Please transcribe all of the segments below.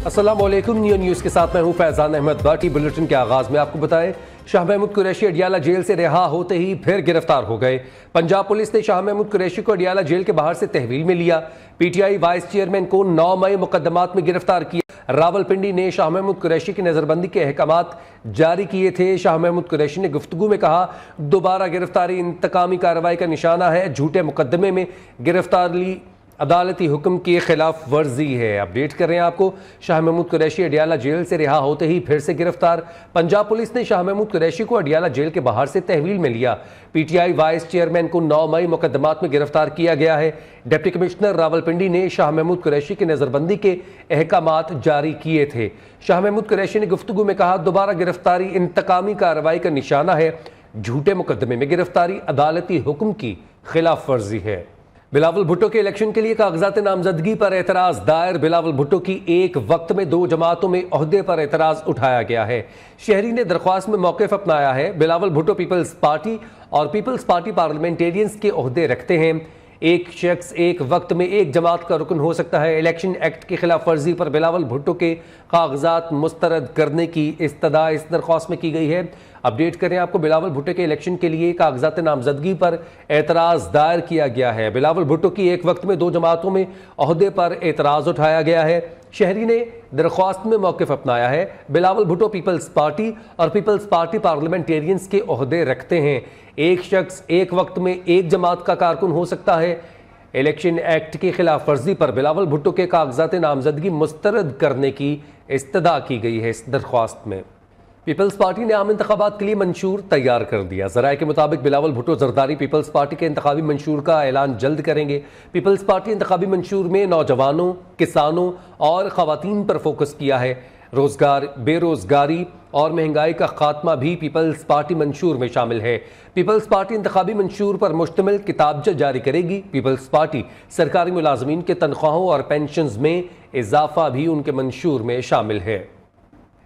अस्सलामुअलैकुम। न्यूज़ के साथ मैं हूं फैजान अहमद बाटी। बुलेटिन के आगाज में आपको बताएं, शाह महमूद कुरैशी अडियाला जेल से रिहा होते ही फिर गिरफ्तार हो गए। पंजाब पुलिस ने शाह महमूद कुरैशी को अडियाला जेल के बाहर से तहवील में लिया। पीटीआई वाइस चेयरमैन को 9 मई मुकदमात में गिरफ्तार किया। रावलपिंडी ने शाह महमूद कुरैशी की नजरबंदी के अहकामात जारी किए थे। शाह महमूद कुरैशी ने गुफ्तगू में कहा, दोबारा गिरफ्तारी इंतकामी कार्रवाई का निशाना है। झूठे मुकदमे में गिरफ्तारी अदालती हुक्म की खिलाफ वर्जी है। अपडेट कर रहे हैं आपको, शाह महमूद कुरैशी अडियाला जेल से रिहा होते ही फिर से गिरफ्तार। पंजाब पुलिस ने शाह महमूद कुरैशी को अडियाला जेल के बाहर से तहवील में लिया। पीटीआई वाइस चेयरमैन को 9 मई मुकदमात में गिरफ्तार किया गया है। डिप्टी कमिश्नर रावलपिंडी ने शाह महमूद कुरैशी की नजरबंदी के अहकामात जारी किए थे। शाह महमूद कुरैशी ने गुफ्तगू में कहा, दोबारा गिरफ्तारी इंतकामी कार्रवाई का निशाना है। झूठे मुकदमे में गिरफ्तारी अदालती हुक्म की खिलाफ वर्जी है। बिलावल भुट्टो के इलेक्शन के लिए कागजात नामजदगी पर एतराज दायर। बिलावल भुट्टो की एक वक्त में 2 जमातों में ओहदे पर एतराज उठाया गया है। शहरी ने दरख्वास्त में मौक़िफ़ अपनाया है। बिलावल भुट्टो पीपल्स पार्टी और पीपल्स पार्टी पार्लियामेंटेरियंस के ओहदे रखते हैं। एक शख्स एक वक्त में एक जमात का रुकन हो सकता है। इलेक्शन एक्ट की खिलाफ वर्जी पर बिलावल भुट्टो के कागजात मुस्तरद करने की इस्तदा इस दरख्वास्त में की गई है। अपडेट करें आपको, बिलावल भुट्टो के इलेक्शन के लिए कागजात नामजदगी पर एतराज़ दायर किया गया है। बिलावल भुट्टो की एक वक्त में 2 जमातों में ओहदे पर एतराज़ उठाया गया है। शहरी ने दरख्वास्त में मौक़िफ़ अपनाया है। बिलावल भुट्टो पीपल्स पार्टी और पीपल्स पार्टी पार्लियामेंटेरियंस के ओहदे रखते हैं। एक शख्स एक वक्त में एक जमात का कारकुन हो सकता है। इलेक्शन एक्ट की खिलाफ वर्जी पर बिलावल भुट्टो के कागजात नामजदगी मुस्तरद करने की इस्तदा की गई है। इस दरख्वास्त में पीपल्स पार्टी ने आम इंतखाबात के लिए मंशूर तैयार कर दिया। ज़राए के मुताबिक बिलावल भुट्टो जरदारी पीपल्स पार्टी के इंतखाबी मंशूर का ऐलान जल्द करेंगे। पीपल्स पार्टी इंतखाबी मंशूर में नौजवानों, किसानों और ख़वातीन पर फोकस किया है। रोजगार, बेरोजगारी और महंगाई का खात्मा भी पीपल्स पार्टी मंशूर में शामिल है। पीपल्स पार्टी इंतखाबी मंशूर पर मुश्तमिल किताबचा जारी करेगी। पीपल्स पार्टी सरकारी मुलाजमीन के तनख्वाहों और पेंशन्स में इजाफा भी उनके मंशूर में शामिल है।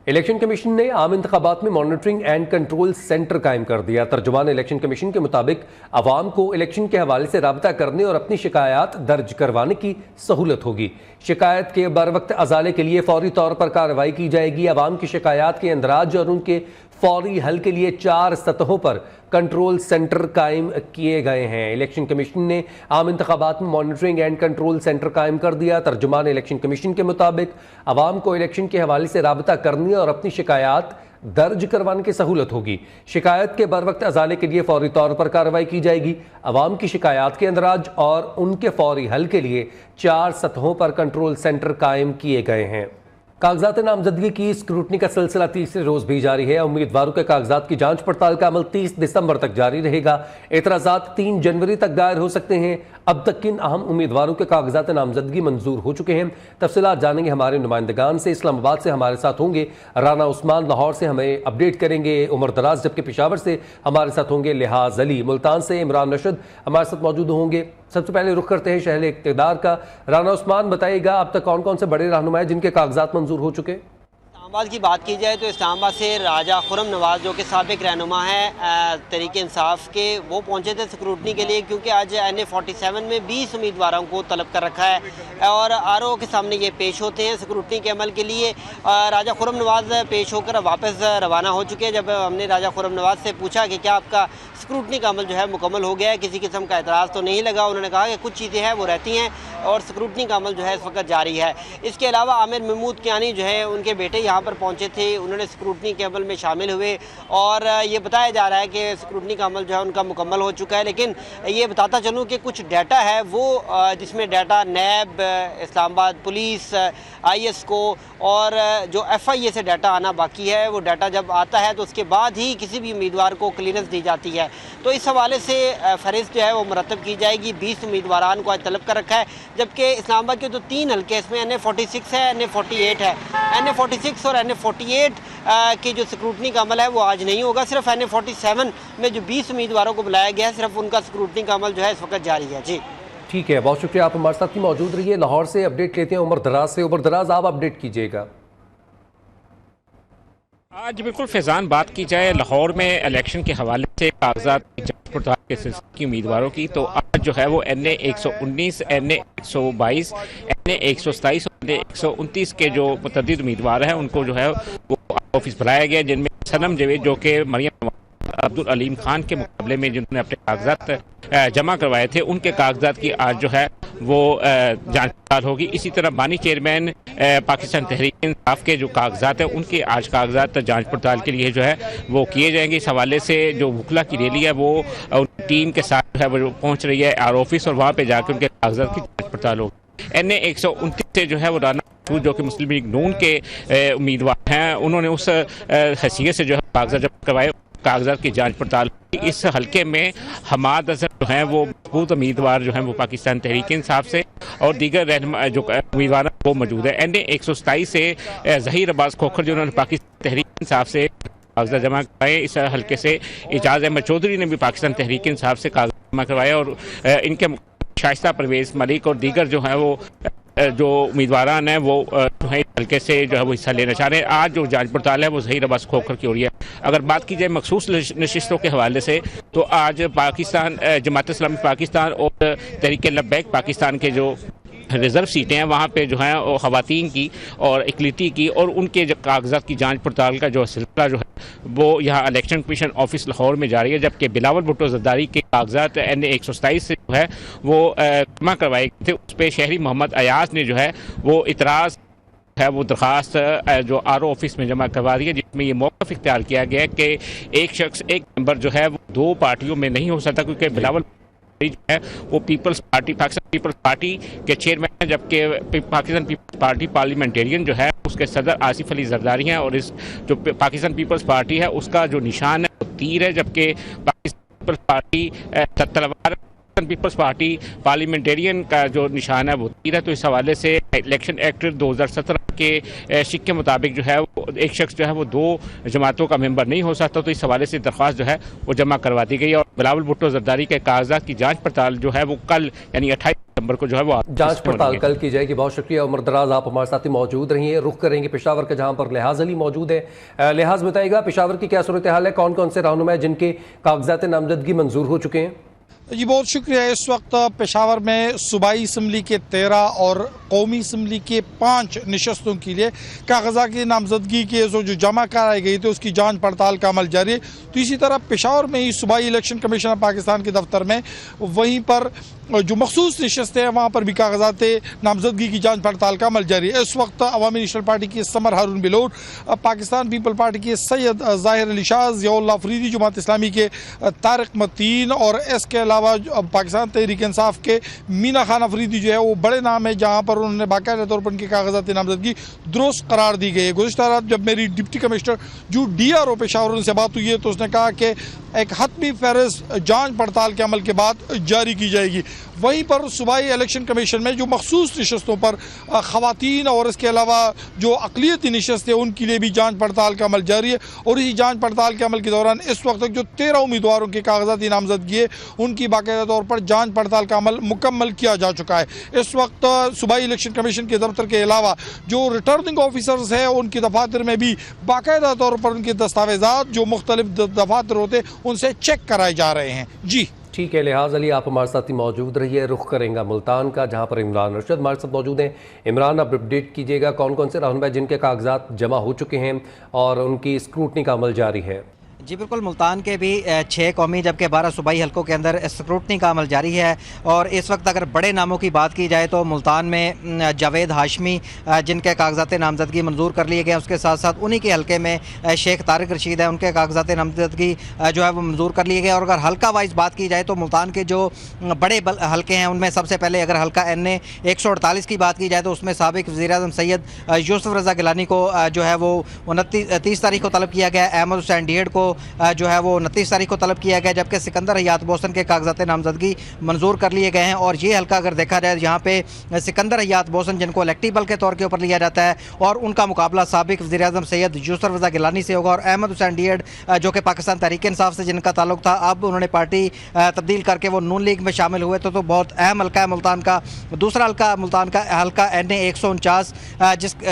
इलेक्शन कमीशन ने आम इंतखाबात में मॉनिटरिंग एंड कंट्रोल सेंटर कायम कर दिया। तर्जुमान इलेक्शन कमीशन के मुताबिक अवाम को इलेक्शन के हवाले से राबता करने और अपनी शिकायत दर्ज करवाने की सहूलत होगी। शिकायत के बर वक्त अजाले के लिए फौरी तौर पर कार्रवाई की जाएगी। अवाम की शिकायत के अंदराज और उनके फौरी हल के लिए 4 सतहों पर कंट्रोल सेंटर कायम किए गए हैं। इलेक्शन कमीशन ने आम इंतखाबात में मॉनिटरिंग एंड कंट्रोल सेंटर कायम कर दिया। तर्जुमान इलेक्शन कमीशन के मुताबिक अवाम को इलेक्शन के हवाले से राबता करने और अपनी शिकायत दर्ज करवाने की सहूलत होगी। शिकायत के बर वक्त अजाले के लिए फौरी तौर पर कार्रवाई की जाएगी। अवाम की शिकायत के अंदराज और उनके फौरी हल के लिए 4 सतहों पर कंट्रोल सेंटर कायम किए गए हैं। कागजात नामजदगी की स्क्रूटनी का सिलसिला तीसरे रोज भी जारी है। उम्मीदवारों के कागजात की जांच पड़ताल का अमल 30 दिसंबर तक जारी रहेगा। एतराज़ात 3 जनवरी तक दायर हो सकते हैं। अब तक किन अहम उम्मीदवारों के कागजात नामजदगी मंजूर हो चुके हैं, तफसीलात जानेंगे हमारे नुमाइंदगान से। इस्लामाबाद से हमारे साथ होंगे राना उस्मान, लाहौर से हमें अपडेट करेंगे उमर दराज, जबकि पेशावर से हमारे साथ होंगे लिहाज अली, मुल्तान से इमरान रशद हमारे साथ मौजूद होंगे। सबसे पहले रुख करते हैं शहर इक़्तिदार का। राना उस्मान, बताइएगा अब तक कौन कौन से बड़े रहनुमा हैं जिनके कागजात मंजूर हो चुके? इस्लामाबाद की बात की जाए तो इस्लामाबाद से राजा खुर्रम नवाज जो कि साबिक रहनुमा हैं तहरीक इंसाफ के, वो पहुंचे थे स्क्रूटनी के लिए, क्योंकि आज NA 47 में 20 उम्मीदवारों को तलब कर रखा है और RO के सामने ये पेश होते हैं स्क्रूटनी के अमल के लिए। राजा खुर्रम नवाज पेश होकर वापस रवाना हो चुके हैं। जब हमने राजा खुर्रम नवाज से पूछा कि क्या आपका स्क्रूटनी का अमल जो है मुकम्मल हो गया है, किसी किस्म का एतराज़ तो नहीं लगा, उन्होंने कहा कि कुछ चीज़ें हैं वो रहती हैं और स्क्रूटनी का अमल जो है इस वक्त जारी है। इसके अलावा आमिर महमूद कियानी जो है उनके बेटे यहाँ पर पहुँचे थे, उन्होंने स्क्रूटनी के अमल में शामिल हुए और ये बताया जा रहा है कि स्क्रूटनी का अमल जो है उनका मुकम्मल हो चुका है। लेकिन ये बताता चलूँ कि कुछ डाटा है वो जिसमें data NAB, Islamabad police, IS को और जो FIA से डाटा आना बाकी है, वो डाटा जब आता है तो उसके बाद ही किसी भी उम्मीदवार को क्लियरेंस दी जाती है। तो इस हवाले से फहरिस्त जो है वो मुरतब की जाएगी। 20 उम्मीदवारान को आज तलब कर रखा है, जबकि इस्लामाबाद के तो 3 हल्के इसमें NA 46 है, NA 48 है। NA 46 और NA 48 की जो स्क्रूटनी का अमल है वो आज नहीं होगा। सिर्फ NA 47 में जो 20 उम्मीदवारों को बुलाया गया है, सिर्फ उनका स्क्रूटनी का अमल जो है इस वक्त जारी है। जी ठीक है, बहुत शुक्रिया, आप हमारे साथ ही मौजूद रहिए। लाहौर से अपडेट लेते हैं उमर दराज से। उमर दराज, आप अपडेट कीजिएगा। आज बिल्कुल फैजान, बात की जाए लाहौर में इलेक्शन के हवाले से कागजात की जांच पड़ताल के सिलसिले की उम्मीदवारों की, तो आज जो है वो NA 119, NA 122, NA 127 129 के जो मुतअद्दिद उम्मीदवार हैं उनको जो है वो ऑफिस बुलाया गया, जिनमें सनम जावेद जो कि मरियम अब्दुल अलीम खान के मुकाबले में जिन्होंने अपने कागजात जमा करवाए थे उनके कागजात की आज जो है वो जांच पड़ताल होगी। इसी तरह बानी चेयरमैन पाकिस्तान तहरीक इंसाफ के जो कागजात हैं उनके आज कागजात जांच पड़ताल के लिए जो है वो किए जाएंगे। इस हवाले से जो वकला की रैली है वो टीम के साथ जो है वो पहुंच रही है आर ऑफिस और वहाँ पे जाकर उनके कागजात की जांच पड़ताल होगी। NA 129 से जो है वो राना जो कि मुस्लिम लीग नून के उम्मीदवार हैं उन्होंने उस हैसियत से जो है कागजात जमा करवाए, कागजात की जांच पड़ताल। इस हलके में हमाद अजहर जो हैं वो मजबूत उम्मीदवार जो हैं वो पाकिस्तान तहरीक इंसाफ से और दीगर रहनुमा जो उम्मीदवार वो मौजूद है। NA 127 से ज़हीर अब्बास खोखर जिन्होंने पाकिस्तान तहरीक इंसाफ से कागजात जमा करवाए। इस हलके से एजाज अहमद चौधरी ने भी पाकिस्तान तहरीक इंसाफ से कागजात जमा करवाए और इनके शाइस्ता परवेज मलिक और दीगर जो हैं वो जो उम्मीदवार हैं वो जो है हल्के से जो है वो हिस्सा लेना चाह रहे हैं। आज जो जांच पड़ताल है वो ज़हीर अब्बास खोखर की हो रही है। अगर बात की जाए मखसूस नशिस्तों के हवाले से तो आज पाकिस्तान जमात इस्लामी पाकिस्तान और तहरीक लब्बैक पाकिस्तान के जो रिजर्व सीटें हैं वहाँ पे जो है ख़वातीन की और इकलिती की और उनके जो कागजात की जांच पड़ताल का जो सिलसिला जो है वो यहाँ इलेक्शन कमीशन ऑफिस लाहौर में जारी है, जबकि बिलावल भुट्टो जरदारी के कागजात NA 127 से जो है वो जमा करवाए गए थे। उस पर शहरी मोहम्मद अयाज ने जो है वो इतराज़ है वो दरख्वास्त जो RO ऑफिस में जमा करवा दी है, जिसमें ये मौक़िफ़ इख्तियार किया गया है कि एक शख्स एक मेंबर जो है वो दो पार्टियों में नहीं हो सकता, क्योंकि बिलावल जो है वो peoples party Pakistan peoples party के चेयरमैन है, जबकि पाकिस्तान पीपल्स पार्टी पार्लियामेंटेरियन जो है उसके सदर आसिफ अली जरदारी हैं और इस जो पाकिस्तान पीपल्स पार्टी है उसका जो निशान है वो तीर है, जबकि पाकिस्तान पीपल्स पार्टी तलवार पीपल्स पार्टी पार्लियामेंटेरियन का जो निशान है वो तीर है। तो इस हवाले से इलेक्शन एक्ट 2017 के शिक के मुताबिक जो है वो एक शख्स जो है वो दो जमातों का मेंबर नहीं हो सकता, तो इस हवाले से दरख्वास्त जो है वो जमा करवा दी गई और बिलावल भुट्टो जरदारी के कागजात की जांच पड़ताल जो है वो कल यानी 28 दिसंबर को जो है वो जांच पड़ताल कल की जाएगी। बहुत शुक्रिया उमर दराज, आप हमारे साथ ही मौजूद रही हैं। रुख करेंगे पेशावर के, जहां पर लिहाज अली मौजूद है। लिहाज बताइएगा पेशावर की क्या सूरत हाल है, कौन कौन से रहनुमा है जिनके कागजात नामजदगी मंजूर हो चुके हैं? जी बहुत शुक्रिया। इस वक्त पेशावर में सूबाई असम्बली के 13 और कौमी असम्बली के 5 नशस्तों के लिए कागजात की नामजदगी के जो जमा कराई गई थी उसकी जांच पड़ताल का अमल जारी है। तो इसी तरह पेशावर में ही सूबाई इलेक्शन कमीशन ऑफ पाकिस्तान के दफ्तर में वहीं पर जो मखसूस नशस्तें हैं वहाँ पर भी कागजात नामजदगी की जांच पड़ताल का अमल जारी है। इस वक्त अवामी नेशनल पार्टी के समर हारून बिलोर, पाकिस्तान पीपल पार्टी के सैयद ज़ाहिर अली शाह, ज़ियाउल्लाह अफरीदी, जमात इस्लामी के तारिक मतीन और इसके अलावा पाकिस्तान तहरीक इंसाफ के मीना खान अफरीदी जो है वो बड़े नाम है, जहाँ पर उन्होंने बाकायदा तौर पर उनके कागजात नामजदगी दुरुस्त करार दी गई है। गुज़िश्ता रात जब मेरी डिप्टी कमिश्नर जो DRO पेशावर से बात हुई है तो उसने कहा कि एक हतमी फहरिस्त जांच पड़ताल के अमल के बाद जारी की जाएगी। वहीं पर सूबाई इलेक्शन कमीशन में जो मखसूस नशस्तों पर ख़वातीन और इसके अलावा जो अक़लियती नशस्तें उनके लिए भी जांच पड़ताल का अमल जारी है और इसी जांच पड़ताल के अमल के दौरान इस वक्त तक जो 13 उम्मीदवारों के कागजात नामजदगी है उनकी बाकायदा तौर पर जांच पड़ताल का अमल मुकम्मल किया जा चुका है। इस वक्त सूबाई इलेक्शन कमीशन के दफ्तर के अलावा जो रिटर्निंग ऑफिसर्स हैं उनके दफातर में भी बाकायदा तौर पर उनके दस्तावेजात जो मुख्तलिफ दफातर होते उनसे चेक कराए जा रहे हैं। जी ठीक है, लिहाज अली आप हमारे साथ ही मौजूद रहिए। रुख करेंगे मुल्तान का, जहां पर इमरान अरशद हमारे साथ मौजूद हैं। इमरान, आप अपडेट कीजिएगा कौन कौन से रहनुमा जिनके कागजात जमा हो चुके हैं और उनकी स्क्रूटनी का अमल जारी है। जी बिल्कुल, मुल्तान के भी 6 कौमी जबकि 12 सूबाई हलकों के अंदर स्क्रूटनी का अमल जारी है और इस वक्त अगर बड़े नामों की बात की जाए तो मुल्तान में जावेद हाशमी जिनके कागजात नामजदगी मंजूर कर लिए गए, उसके साथ साथ उन्हीं के हलके में शेख तारिक रशीद है, उनके कागजात नामजदगी जो है वो मंजूर कर लिए गए। और अगर हल्का वाइज बात की जाए तो मुल्तान के जो बड़े हलके हैं उनमें सबसे पहले अगर हल्का NA 148 की बात की जाए तो उसमें साबिक वज़ीर-ए-आज़म सैयद यूसुफ रज़ा गिलानी को जो है वो 30 तारीख को तलब किया गया। अहमद हुसैन डीहेड को जो है वो 29 तारीख को तलब किया गया, जबकि सिकंदर हयात बोसन के कागजात नामजदगी मंजूर कर लिए गए हैं। और ये हल्का अगर देखा जाए यहाँ पे सिकंदर हयात बोसन जिनको इलेक्टिबल के तौर के ऊपर लिया जाता है और उनका मुकाबला साबिक वज़ीर-ए-आज़म सैयद यूसुफ रज़ा गिलानी से होगा। और अहमद हुसैन डीहेड जो कि पाकिस्तान तहरीक इंसाफ से जिनका ताल्लुक था, अब उन्होंने पार्टी तब्दील करके वो नून लीग में शामिल हुए, तो बहुत अहम हल्का है मुल्तान का। दूसरा हल्का मुल्तान का हल्का NA 149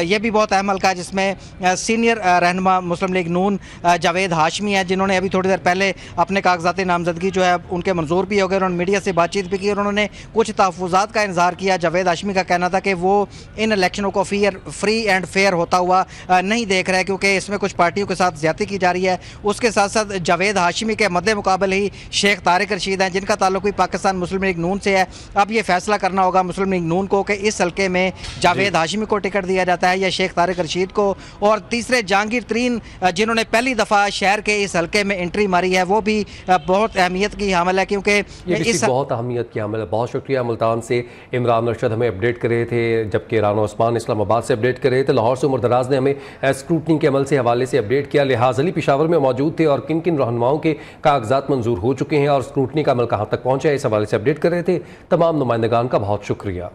ये भी बहुत अहम हल्का है, जिसमें सीनियर रहनुमा मुस्लिम लीग नून जावेद हाशमी हैं जिन्होंने अभी थोड़ी देर पहले अपने कागजाती नामजदगी जो है उनके मंजूर भी हो गए। उन्होंने मीडिया से बातचीत भी की और उन्होंने कुछ तहफ़्फ़ुज़ात का इज़हार किया। जावेद हाशमी का कहना था कि वो इन इलेक्शनों को फ्री एंड फेयर होता हुआ नहीं देख रहे क्योंकि इसमें कुछ पार्टियों के साथ ज़्यादती की जा रही है। उसके साथ साथ जावेद हाशमी के मद्दे मुकाबल ही शेख तारिक रशीद हैं जिनका ताल्लुक भी पाकिस्तान मुस्लिम लीग नून से है। अब ये फैसला करना होगा मुस्लिम लीग नून को कि इस हल्के में जावेद हाशमी को टिकट दिया जाता है या शेख तारिक रशीद को। और तीसरे जहांगीर तरीन जिन्होंने पहली दफ़ा शहर के इस हल्के में एंट्री मारी है वो भी बहुत अहमियत की हामिल है क्योंकि इस बहुत अहमियत की हामिल है। बहुत शुक्रिया। मुल्तान से इमरान अरशद हमें अपडेट कर रहे थे, जबकि राना उस्मान इस्लामाबाद से अपडेट कर रहे थे। लाहौर से उमर दराज ने हमें स्क्रूटनी के अमल से हवाले से अपडेट किया। लिहाज अली पेशावर में मौजूद थे और किन किन रहनुमाओं के कागजात मंजूर हो चुके हैं और स्क्रूटनी का अमल कहाँ तक पहुँचा है, इस हवाले से अपडेट कर रहे थे। तमाम नुमाइंदगान का बहुत शुक्रिया।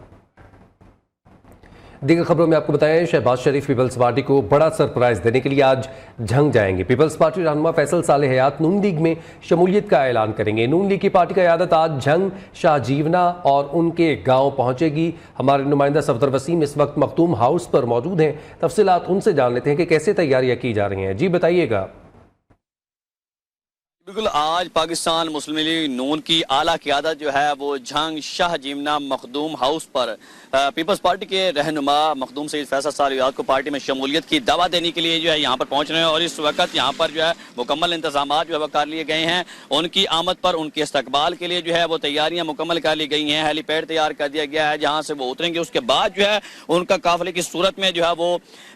दीगर खबरों में आपको बताएं, शहबाज शरीफ पीपल्स पार्टी को बड़ा सरप्राइज देने के लिए आज झंग जाएंगे। पीपल्स पार्टी रहनुमा फैसल सालेह हयात नून लीग में शमूलियत का ऐलान करेंगे। नून लीग की पार्टी का क़यादत आज झंग शाहजीवना और उनके गांव पहुंचेगी। हमारे नुमाइंदा सफदर वसीम इस वक्त मखदूम हाउस पर मौजूद हैं। तफसीलात उनसे जान लेते हैं कि कैसे तैयारियां की जा रही हैं। जी बताइएगा। बिल्कुल, आज पाकिस्तान मुस्लिम लीग नून की आला क़यादत जो है वो झंग शाह जीवना मखदूम हाउस पर पीपल्स पार्टी के रहनुमा मखदूम सईद फैसल सालेह हयात को पार्टी में शमूलियत की दावत देने के लिए जो है यहाँ पर पहुँच रहे हैं और इस वक्त यहाँ पर जो है मुकम्मल इंतजाम जो है वो कर लिए गए हैं। उनकी आमद पर उनके इस्तकबाल के लिए जो है वो तैयारियाँ मुकम्मल कर ली गई हैं। हेलीपैड तैयार कर दिया गया है जहाँ से वो उतरेंगे। उसके बाद जो है उनका काफिले की सूरत में जो है वो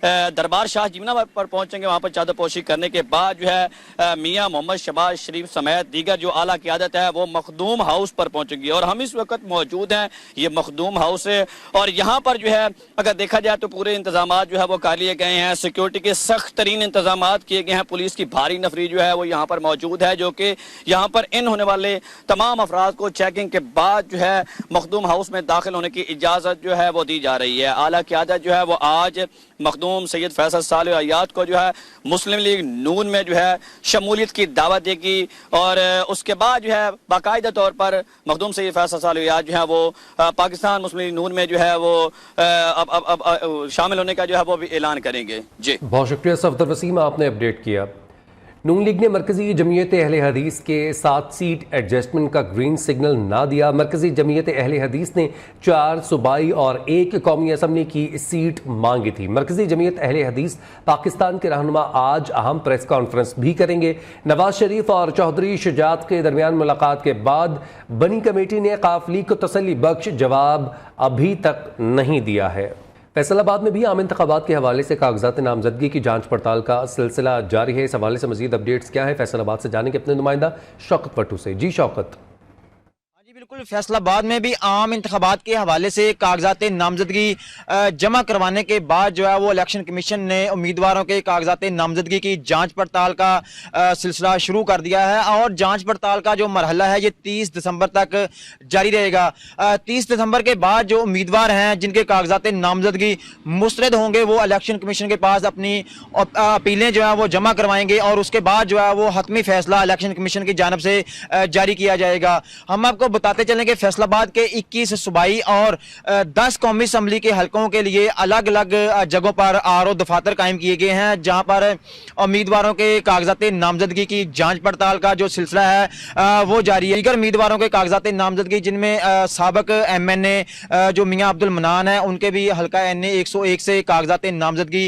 दरबार शाह जीवना पर पहुँचेंगे। वहाँ पर चादरपोशी करने के बाद जो है मियाँ मोहम्मद शहबाज शरीफ समेत दीगर जो आला क़यादत है वो मखदूम हाउस पर पहुँचेगी और हम इस वक्त मौजूद हैं। ये मखदूम हाउस है और यहाँ पर जो है अगर देखा जाए तो पूरे इंतजाम जो है वो कर लिए गए हैं। सिक्योरिटी के सख्त तरीन इंतजाम किए गए हैं। पुलिस की भारी नफरी जो है वो यहाँ पर मौजूद है जो कि यहाँ पर इन होने वाले तमाम अफराद को चेकिंग के बाद जो है मखदूम हाउस में दाखिल होने की इजाज़त जो है वो दी जा रही है। आला क़यादत जो है वो आज मखदूम सैयद फैसल सालेह हयात को जो है मुस्लिम लीग नून में जो है शमूलियत की दावत देगी और उसके बाद जो है बाकायदा तौर पर मखदूम सैयद फैसल सालेह हयात जो है वो पाकिस्तान मुस्लिम लीग नून में जो है वो अब शामिल होने का जो है वो भी ऐलान करेंगे। जी बहुत शुक्रिया सफदर वसीम, आपने अपडेट किया। नून लीग ने मरकजी जमीयत अहले हदीस के 7 सीट एडजस्टमेंट का ग्रीन सिग्नल ना दिया। मरकजी जमीयत अहले हदीस ने 4 सूबाई और 1 कौमी असम्बली की सीट मांगी थी। मरकजी जमीयत अहले हदीस पाकिस्तान के रहनुमा आज अहम प्रेस कॉन्फ्रेंस भी करेंगे। नवाज शरीफ और चौधरी शुजात के दरमियान मुलाकात के बाद बनी कमेटी ने काफिले को तसल्ली बख्श जवाब अभी तक नहीं दिया है। फैसलाबाद में भी आम इंतखाबात के हवाले से कागजात नामजदगी की जांच पड़ताल का सिलसिला जारी है। इस हवाले से मजीद अपडेट्स क्या है, फैसलाबाद से जानेंगे अपने नुमाइंदा शौकत पट्टू से। जी शौकत। बिल्कुल, फैसलाबाद में भी आम इंतखाबात के हवाले से कागजात नामजदगी जमा करवाने के बाद जो है वो इलेक्शन कमीशन ने उम्मीदवारों के कागजात नामजदगी की जांच पड़ताल का सिलसिला शुरू कर दिया है और जांच पड़ताल का जो मरहला है ये 30 दिसंबर तक जारी रहेगा। 30 दिसंबर के बाद जो उम्मीदवार हैं जिनके कागजात नामजदगी मुस्तरद होंगे वो इलेक्शन कमीशन के पास अपनी अपीलें जो है वो जमा करवाएंगे और उसके बाद जो है वो हतमी फैसला इलेक्शन कमीशन की जानब से जारी किया जाएगा। हम आपको बताते चलें कि फैसलाबाद के 21 सूबाई और 10 कौमी असम्बली के हलकों के लिए अलग अलग जगहों पर आरओ दफातर कायम किए गए हैं जहां पर उम्मीदवारों के कागजात नामजदगी की जांच पड़ताल का जो सिलसिला है वो जारी है। दीगर उम्मीदवारों के कागजात नामजदगी जिनमें साबिक MNA जो मियाँ अब्दुल मनान है उनके भी हल्का NA 101 से कागजात नामजदगी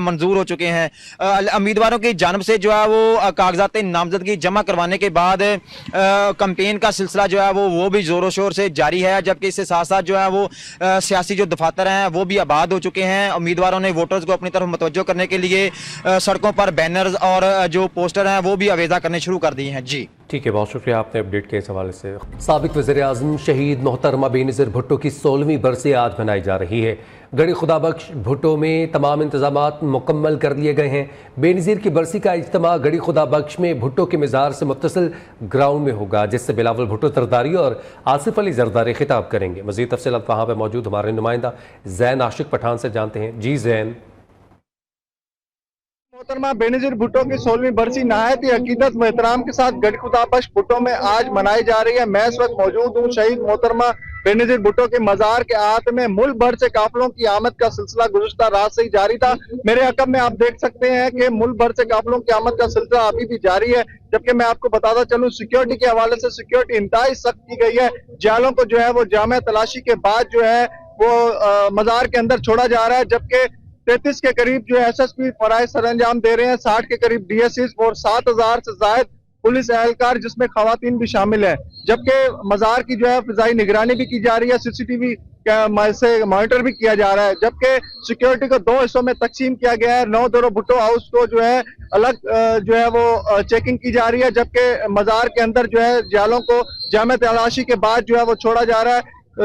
मंजूर हो चुके हैं। उम्मीदवारों की जानब से जो है वो कागजात नामजदगी जमा करवाने के बाद कैंपेन का सिलसिला जो है वो भी जोरों शोर से जारी है, जबकि इससे साथ साथ जो है वो सियासी जो दफातर हैं वो भी आबाद हो चुके हैं। उम्मीदवारों ने वोटर्स को अपनी तरफ मुतवज्जो करने के लिए सड़कों पर बैनर्स और जो पोस्टर हैं वो भी आवेजा करने शुरू कर दिए हैं। जी ठीक है, बहुत शुक्रिया आपने अपडेट के इस हवाले से। साबिक वज़ीर-ए-आज़म शहीद मोहतरमा बेनज़ीर भुट्टो की 16वीं बरसी आज मनाई जा रही है। गढ़ी खुदाबख्श भुट्टो में तमाम इंतजामात मुकम्मल कर लिए गए हैं। बेनज़ीर की बरसी का इज्तिमा गढ़ी खुदाबख्श में भुट्टो के मज़ार से मुत्तसिल ग्राउंड में होगा, जिससे बिलावल भुट्टो जरदारी और आसिफ अली जरदारी खिताब करेंगे। मज़ीद तफ़सीलात वहाँ पर मौजूद हमारे नुमाइंदा ज़ैन आशिक पठान से जानते हैं। जी ज़ैन। मोहतरमा बेनजीर भुट्टो की 16वीं बरसी नहायत ही अकीदत व एहतराम के साथ गढ़खुदाबख्श भुट्टो में आज मनाई जा रही है। मैं इस वक्त मौजूद हूँ शहीद मोहतरमा बेनजीर भुट्टो के मजार के आहत में। मुल्क भर से काफिलों की आमद का सिलसिला गुज़िश्ता रात से ही जारी था। मेरे अकब में आप देख सकते हैं कि मुल्क भर से काफिलों की आमद का सिलसिला अभी भी जारी है। जबकि मैं आपको बताता चलूं, सिक्योरिटी के हवाले से सिक्योरिटी इंतहाई सख्त की गई है। जालों को जो है वो जामे तलाशी के बाद जो है वो मजार के अंदर छोड़ा जा रहा है। जबकि 33 के करीब जो SSP फराइज सर अंजाम दे रहे हैं, 60 के करीब DSCs और 7000 से ज्यादा पुलिस एहलकार जिसमें खवातीन भी शामिल है। जबकि मजार की जो है फिजाई निगरानी भी की जा रही है, CCTV से मॉनिटर भी किया जा रहा है। जबकि सिक्योरिटी को 2 हिस्सों में तकसीम किया गया है। 9 दरों भुट्टो हाउस को जो है अलग जो है वो चेकिंग की जा रही है। जबकि मजार के अंदर जो है जालों को जामे तलाशी के बाद जो है वो छोड़ा जा रहा है।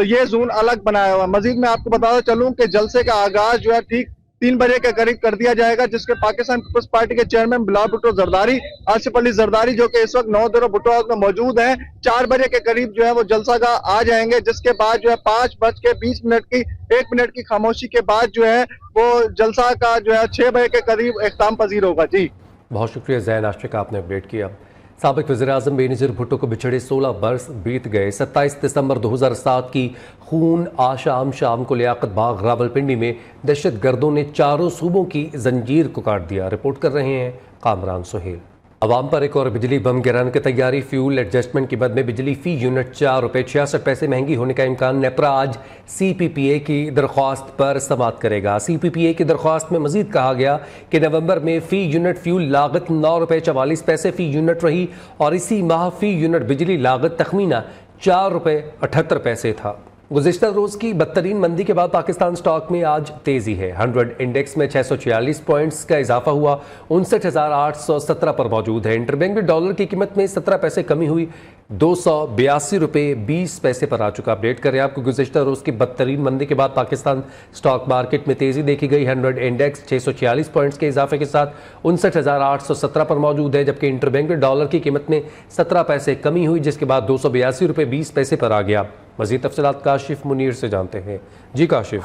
ये जोन अलग बनाया हुआ है। मजीद मैं आपको बताता चलूं कि जलसे का आगाज जो है ठीक 3 बजे के करीब कर दिया जाएगा, जिसके पाकिस्तान पीपल्स पार्टी के चेयरमैन बिलाल भुट्टो जरदारी, आसिफ अली जरदारी जो कि इस वक्त 9 दरों भुट्टो हाउस में मौजूद हैं, 4 बजे के करीब जो है वो जलसा का आ जाएंगे। जिसके बाद जो है 5:20 की खामोशी के बाद जो है वो जलसा का जो है 6 बजे के करीब इख्तिताम पजीर होगा। जी बहुत शुक्रिया जैन आशिक, आपने अपडेट किया। साबिक वज़ीर-ए-आज़म बेनज़ीर भुट्टो को बिछड़े 16 बरस बीत गए। 27 दिसंबर 2007 की खून आशाम शाम को लियाकत बाग रावलपिंडी में दहशत गर्दों ने चारों सूबों की जंजीर को काट दिया। रिपोर्ट कर रहे हैं कामरान सुहेल। अवाम पर एक और बिजली बम गिराने की तैयारी। फ्यूल एडजस्टमेंट की मद में बिजली फी यूनिट 4 रुपये 66 पैसे महंगी होने का इम्कान। नेपरा आज CPPA की दरख्वास्त पर समाअत करेगा। CPPA की दरख्वास्त में मजीद कहा गया कि नवंबर में फ़ी यूनिट फ्यूल लागत 9 रुपये 44 पैसे फ़ी यूनिट रही और इसी माह फ़ी यूनिट बिजली लागत तखमीना 4 रुपये 78 पैसे था। गुज़िश्ता रोज़ की बदतरीन मंदी के बाद पाकिस्तान स्टॉक में आज तेज़ी है। 100 इंडेक्स में 646 पॉइंट्स का इजाफा हुआ, 59,817 पर मौजूद है। इंटरबैंक डॉलर की कीमत में 17 पैसे कमी हुई, 282 रुपये 20 पैसे पर आ चुका। अपडेट करें आपको गुज़िश्ता रोज़ की बदतरीन मंदी के बाद पाकिस्तान स्टॉक मार्केट में तेज़ी देखी गई। 100 इंडेक्स 646 पॉइंट्स के इजाफे के साथ 59,817 पर मौजूद है, जबकि इंटरबैंक डॉलर की कीमत में 17 पैसे कमी हुई, जिसके बाद 282 रुपये 20 पैसे पर आ गया। मज़ीद तफ़सीलात काशिफ मुनीर से जानते हैं। जी काशिफ।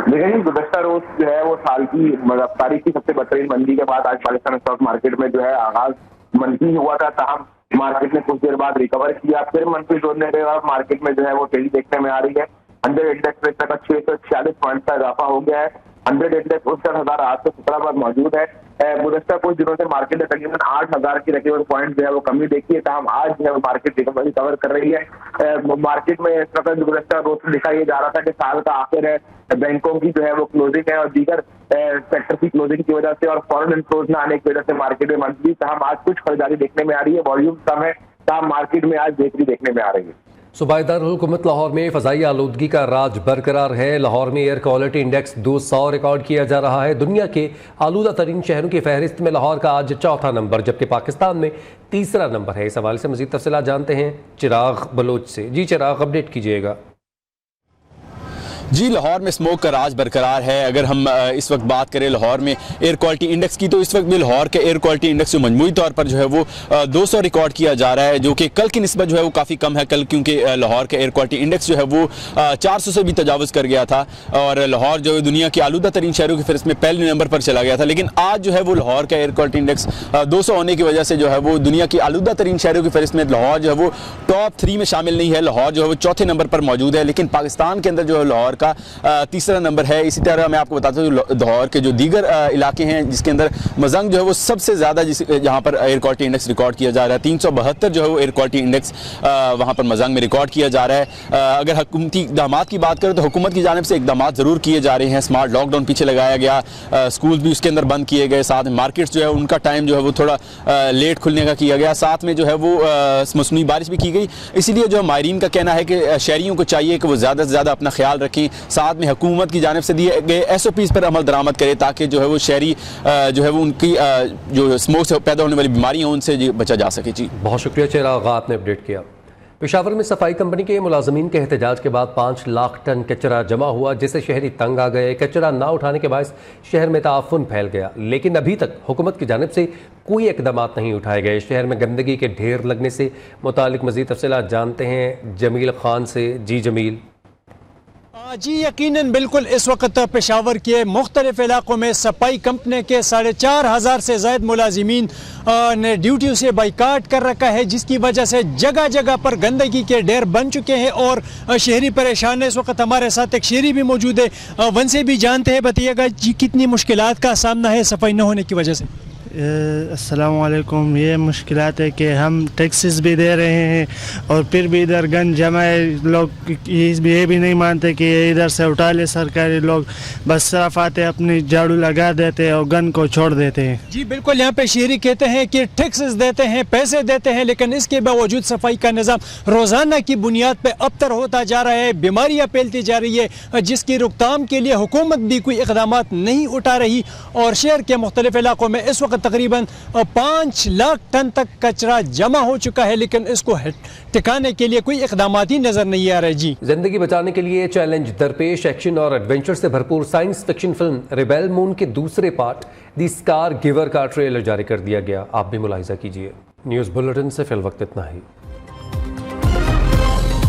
देखिए, गुज़श्ता रोज जो है वो साल की तारीख की सबसे बदतरीन मंदी के बाद आज पाकिस्तान स्टॉक मार्केट में जो है आगाज मंदी हुआ था। ताहम मार्केट ने कुछ देर बाद रिकवर किया, फिर मंदी जोड़ने के बाद मार्केट में जो है वो तेजी देखने में आ रही है। 100 इंडेक्स में तक 646 पॉइंट का इजाफा हो गया है। 100 इंडेक्स 59,817 पर मौजूद है। गुज़श्ता कुछ दिनों से मार्केट ने तकरीबन 8,000 की तकरीबन पॉइंट जो है वो कमी देखी है। ताहम आज जो है वो मार्केट रिकवर कर रही है। मार्केट में इस वक्त गुज़श्ता रोज दिखा ये जा रहा था कि साल का आखिर है, बैंकों की जो है वो क्लोजिंग है और दीगर सेक्टर की क्लोजिंग की वजह से और फॉरेन इनफ्लोज न आने की वजह से मार्केट में मंदी ताहम आज कुछ खरीदारी देखने में आ रही है। वॉल्यूम कम है, ताहम मार्केट में आज बेहतरी देखने में आ रही है। सूबाई दारुल हुकूमत लाहौर में फ़ज़ाई आलूदगी का राज बरकरार है। लाहौर में एयर क्वालिटी इंडेक्स 200 रिकॉर्ड किया जा रहा है। दुनिया के आलूदा तरीन शहरों की फहरिस्त में लाहौर का आज 4था नंबर, जबकि पाकिस्तान में 3रा नंबर है। इस हवाले से मज़ीद तफ़सीलात जानते हैं चिराग बलोच से। जी चिराग, अपडेट कीजिएगा। जी, लाहौर में स्मोक का राज बरकरार है। अगर हम इस वक्त बात करें लाहौर में एयर क्वालिटी इंडेक्स की, तो इस वक्त भी लाहौर के एयर क्वालिटी इंडेक्स जो मजमूई तौर पर जो है वो 200 रिकॉर्ड किया जा रहा है, जो कि कल की निस्बत जो है वो काफ़ी कम है। कल क्योंकि लाहौर का एयर क्वालिटी इंडेक्स जो है वो 400 से भी तजावज़ कर गया था और लाहौर जो है दुनिया के आलूदा तरीन शहरों की फहरिस्त में पहले नंबर पर चला गया था। लेकिन आज जो है वो लाहौर का एयर क्वालिटी इंडेक्स 200 होने की वजह से जो है वो दुनिया की आलूदा तरीन शहरों की फहरिस्त में लाहौर जो है वो टॉप 3 में शामिल नहीं है। लाहौर जो है वो 4थे नंबर पर मौजूद है। लेकिन पाकिस्तान के अंदर जो है लाहौर का 3रा नंबर है। इसी तरह मैं आपको बताता हूँ लाहौर के जो दीगर इलाके हैं जिसके अंदर मजंग जो है वो सबसे ज़्यादा जहाँ पर एयर क्वालिटी इंडेक्स रिकॉर्ड किया जा रहा है, 372 जो है वो एयर क्वालिटी इंडेक्स वहाँ पर मजंग में रिकॉर्ड किया जा रहा है। अगर हुकूमती इक़दामात की बात करें तो हुकूमत की जानिब से इक़दामात ज़रूर किए जा रहे हैं। स्मार्ट लॉकडाउन पीछे लगाया गया, स्कूल भी उसके अंदर बंद किए गए, साथ में मार्केट्स जो है उनका टाइम जो है वो थोड़ा लेट खुलने का किया गया, साथ में जो है वो मौसमी बारिश भी की गई। इसीलिए जो माहिरीन का कहना है कि शहरियों को चाहिए कि वो ज़्यादा से ज़्यादा अपना ख्याल रखें, साथ में हुकूमत की जानिब से दिए गए SOPs पर अमल दरामद करे ताकि जो है वो शहरी जो है वो उनकी जो स्मोक से पैदा होने वाली बीमारियां उनसे बचा जा सके। जी बहुत शुक्रिया चिराग, आपने अपडेट किया। पेशावर में सफाई कंपनी के मुलाजमीन के एहतजाज के बाद 5 लाख टन कचरा जमा हुआ, जिससे शहरी तंग आ गए। कचरा ना उठाने के बायस शहर में ताफुन फैल गया, लेकिन अभी तक हुकूमत की जानिब से कोई इकदाम नहीं उठाए गए। शहर में गंदगी के ढेर लगने से मुतालिक मज़ीद तफसीलात जानते हैं जमील खान से। जी जमील। जी यकीनन बिल्कुल इस वक्त पेशावर के मुख्तलिफ इलाकों में सफाई कंपनी के 4,500 से ज़ायद मुलाजिमीन ने ड्यूटियों से बाइकाट कर रखा है, जिसकी वजह से जगह जगह पर गंदगी के ढेर बन चुके हैं और शहरी परेशान है। इस वक्त हमारे साथ एक शहरी भी मौजूद है, वन से भी जानते हैं। बताइएगा जी कितनी मुश्किलात का सामना है सफाई न होने की वजह से? अस्सलाम वालेकुम। ये मुश्किलात है कि हम टैक्सेस भी दे रहे हैं और फिर भी इधर गन जमा है। लोग ये भी नहीं मानते कि इधर से उठा ले सरकारी लोग, बस सिर्फ आते अपनी झाड़ू लगा देते हैं और गन को छोड़ देते हैं। जी बिल्कुल, यहाँ पे शहरी कहते हैं कि टैक्सेस देते हैं, पैसे देते हैं, लेकिन इसके बावजूद सफाई का निज़ाम रोज़ाना की बुनियाद पर अबतर होता जा रहा है, बीमारियाँ फैलती जा रही है, जिसकी रोकथाम के लिए हुकूमत भी कोई इक़दाम नहीं उठा रही। और शहर के मुख्तलिफ इलाकों में इस वक्त तकरीबन 5 लाख टन तक कचरा जमा हो चुका है, लेकिन इसको टिकाने के लिए कोई इक़दाम ही नजर नहीं आ रहे। जी जिंदगी बचाने के लिए चैलेंज दरपेश एक्शन और एडवेंचर से भरपूर science fiction film rebel moon के दूसरे पार्ट द स्कार गिवर का ट्रेलर जारी कर दिया गया। आप भी मुलाहिजा कीजिए। न्यूज़ बुलेटिन से फिल वक्त इतना ही।